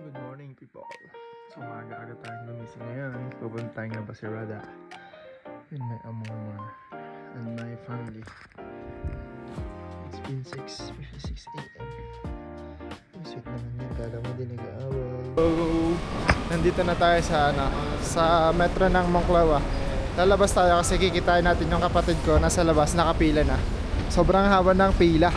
Good morning, people. So, maaga-aga tayong gumising ngayon. Pupunta tayong na Basirada with my amor and my family. It's been 6:56 a.m. Ang sweet naman yun. Kala mo din nag-aaway. Nandito na tayo sa metro ng Monclova. Lalabas tayo kasi kikitain natin yung kapatid ko. Nasa labas, nakapila na. Sobrang haba ng pila.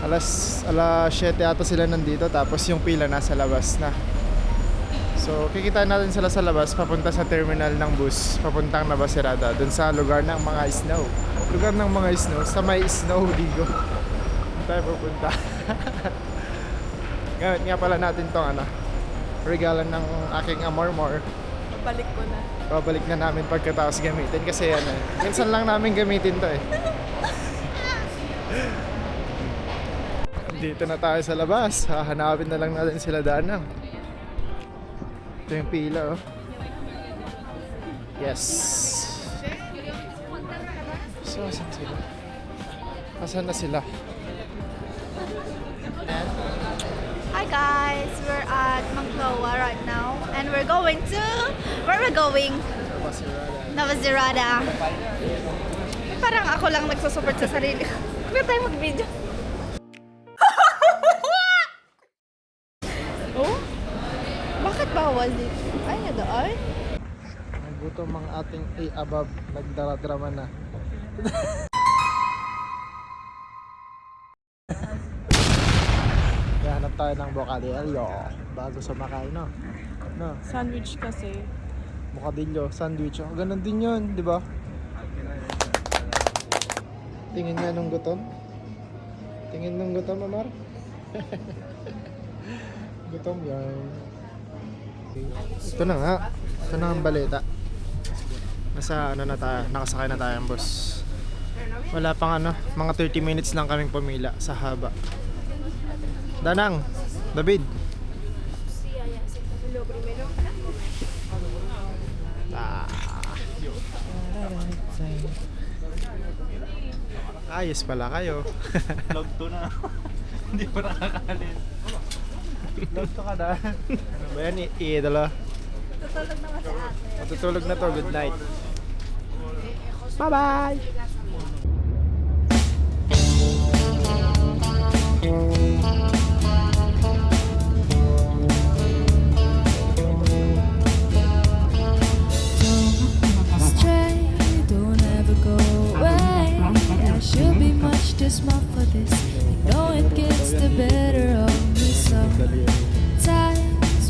Alas 7 ata sila nandito, tapos yung pila nasa labas na. So kikitain natin sila sa labas papunta sa terminal ng bus papuntang Navasirada, dun sa lugar ng mga snow. Lugar ng mga snow, sa may snow digo. Tayo pupunta. Gamit nga pala natin tong regalo ng aking amor-mor. Babalik ko na. Babalik na namin pagkatapos gamitin kasi minsan lang namin gamitin to eh. Dito na tayo sa labas. Hahanapin na lang natin sila Danang. Ito yung pila, oh. Yes. So, asan sila? Asan na sila? Hi guys, we're at Monclova right now and we're going to... Where we're going? Navasirada. Parang ako lang nagsusupport sa sarili ko. Huwag tayo mag-video. Oh? Bakit bawal dito? Ay, nadaan? Nagutom ang ating A-above. Nagdara-drama na. Hanap tayo ng bocadillo bago sumakay, no? No? Sandwich kasi. Bocadillo, sandwich. Oh, ganun din yun, di ba? Tingin nga nung gutom. Tingin nung gutom, Amar. Gutom yan. Ito na nga. Ito na ang balita. Nasa na tayo, nakasakay na tayo ang bus. Wala pang mga 30 minutes lang kaming pumila sa haba. Danang, David. Ayos pala kayo. Log 2 na. Hindi pa nakakalin. Log to ka na. Ano ba yan? Idolo. Tutulog naman sa ate. Matutulog na to. Good night. Bye-bye! Should be much too smart for this. I know it gets the better of me sometimes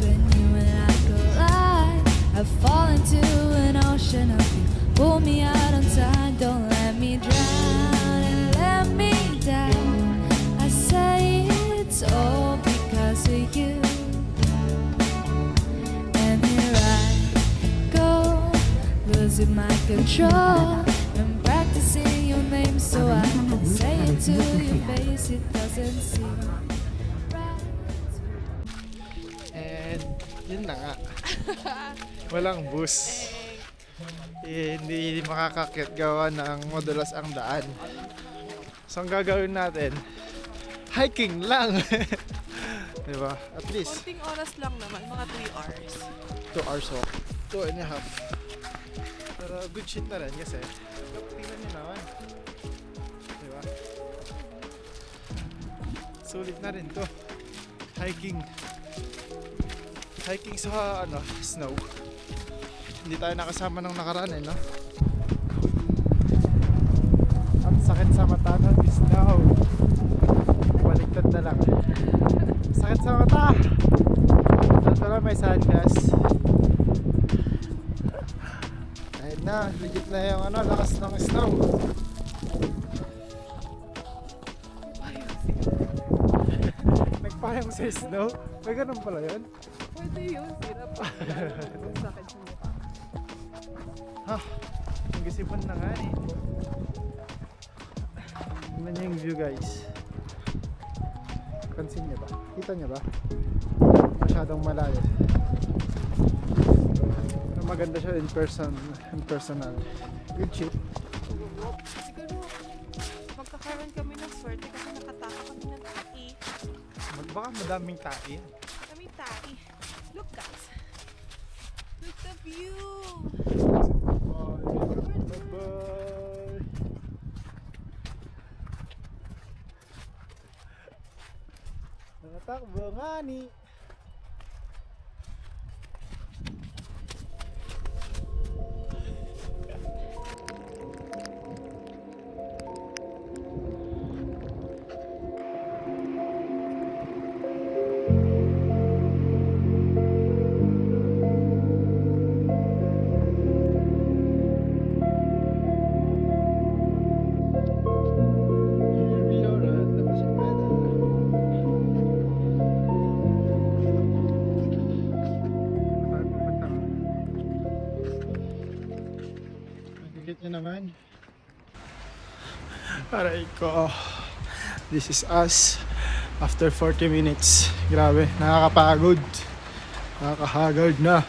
when you and I collide. I fall into an ocean of you. Pull me out on time, don't let me drown and let me down. I say it's all because of you. And here I go, losing my control. Practicing your name so I can say it to your face. It doesn't seem right. And yun na nga. Walang bus. Hindi makakakit gawa ng madulas ang daan. So ang gagawin natin, hiking lang. Diba? At least Konting oras lang naman, mga 3 hours. 2 hours walk. 2.5. Pero good shit na rin kasi tingnan nyo naman. Diba? Sulit na rin to. Hiking. Hiking sa snow. Hindi tayo nakasama ng nakaraan no? At sakit sa mata ng snow. Baliktad na lang. Sakit sa mata! Ito lang may sunglass. Ayun na, legit na yung lakas ng snow. Nagpayang sa snow? May ganun pala yun? Pwede yun, hirap. Sakit sa mukha. Ha, ang gasipan na nga eh. Tingnan niyo yung view guys. Pansin niyo ba? Kita niyo ba? Masyadong malayo. Pero maganda siya in personal. Good shit. Siguro, magkakaroon kami ng swerte kasi nakataka kami ng tae. Baka madaming tae. Kami tayo. Look guys. Look the view. Bye-bye. Nakatakbo nga ni. Here we are at the Basilicata. Saan pupunta ka? Nagigit niya naman. Aray ko. This is us after 40 minutes. Grabe, nakakapagod. Nakakahagard na.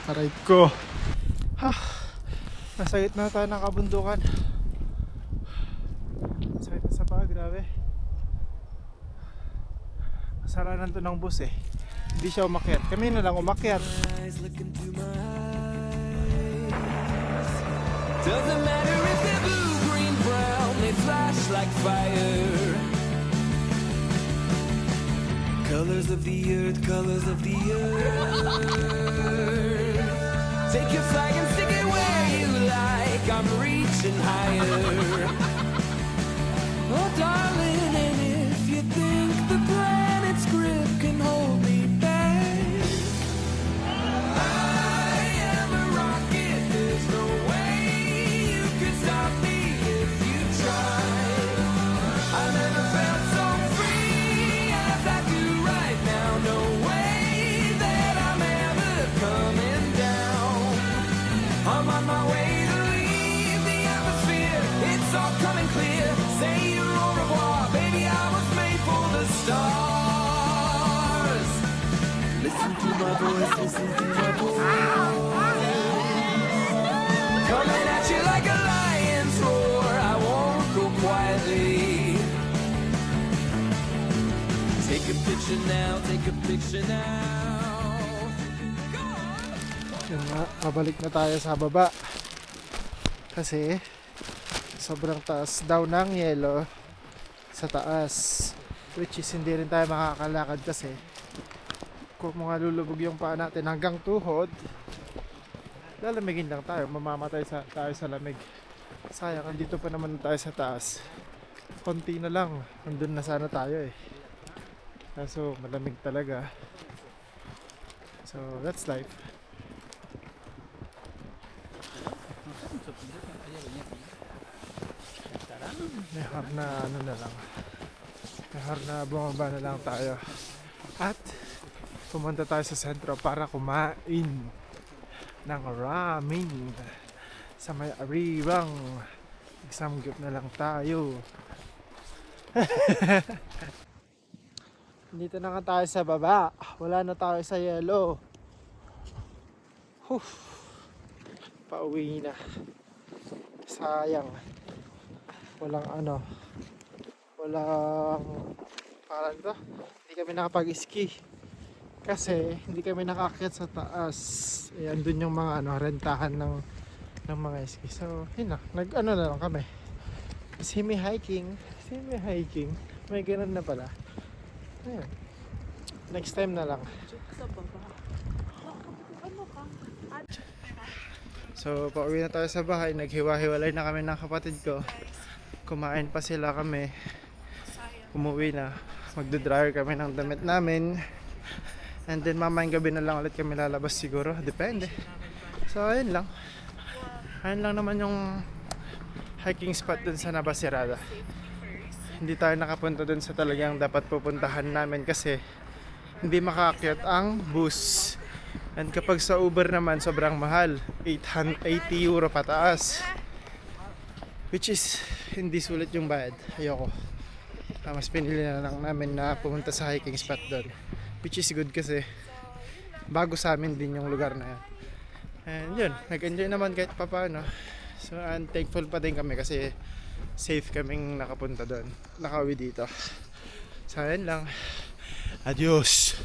Aray ko. Nasa gitna tayo ng kabundukan. Sakit na sa paa, grabe. Kasalanan to ng bus eh. Hindi siya umakyat. Kami na lang umakyat. Doesn't matter if they're blue, green, brown, they flash like fire. Colors of the earth, colors of the earth. Take your flag and stick it where you like. I'm reaching higher. Oh, darling, and if you think the planet's grip can hold me back, I am a rocket. There's no way you could stop me if you tried. I never felt so free as I do right now. No way that I'm ever coming down. I'm on my way to leave the atmosphere. It's all coming clear. Say au revoir, baby. I was made for the stars. Listen to my voice, listen to my voice. Coming at you like a lion's roar. I won't go quietly. Take a picture now, take a picture now. Yun nga, pabalik na tayo sa baba. Kasi sobrang taas daw ng yelo sa taas. Which is hindi rin tayo makakalakad kasi kung mga lulubog yung paa natin hanggang tuhod, lalamigin lang tayo, mamamatay tayo sa lamig. Sayang, andito pa naman tayo sa taas. Konti na lang, nandun na sana tayo eh. Kaso malamig talaga. So that's life. Mehar na ano na lang. Mehar na bumaba na lang tayo. At pumunta tayo sa sentro para kumain ng ramen sa may aribang. Examgyup na lang tayo. Dito na nga tayo sa baba. Wala na tayo sa yelo. Pauwi na. Sayang. Walang parang to. Hindi kami nakapag-ski. Kasi hindi kami nakaakyat sa taas. Ayan dun yung mga rentahan ng mga ski. So, yun na. Na lang kami. Semi-hiking. May ganun na pala. Ayan. Next time na lang. Sa baba. Ano ka? So, pauwi na tayo sa bahay. Naghiwa-hiwalay na kami ng kapatid ko. Kumain pa sila kami. Umuwi na. Magdo-dryer kami ng damit namin. And then mamayang gabi na lang ulit kami lalabas siguro. Depende. So, ayun lang. Ayun lang naman yung hiking spot dun sa Navasirada. Hindi tayo nakapunta dun sa talagang dapat pupuntahan namin kasi hindi makaakyat ang bus. And kapag sa Uber naman sobrang mahal, 80 euro pataas. Which is hindi sulit yung bayad. Ayoko. Mas pinili na lang namin na pumunta sa hiking spot doon. Which is good kasi bago sa amin din yung lugar na yan. And yun, nag-enjoy naman kahit papaano. So I'm thankful pa din kami kasi safe kaming nakapunta doon. Nakauwi dito. So ayun lang. Adios!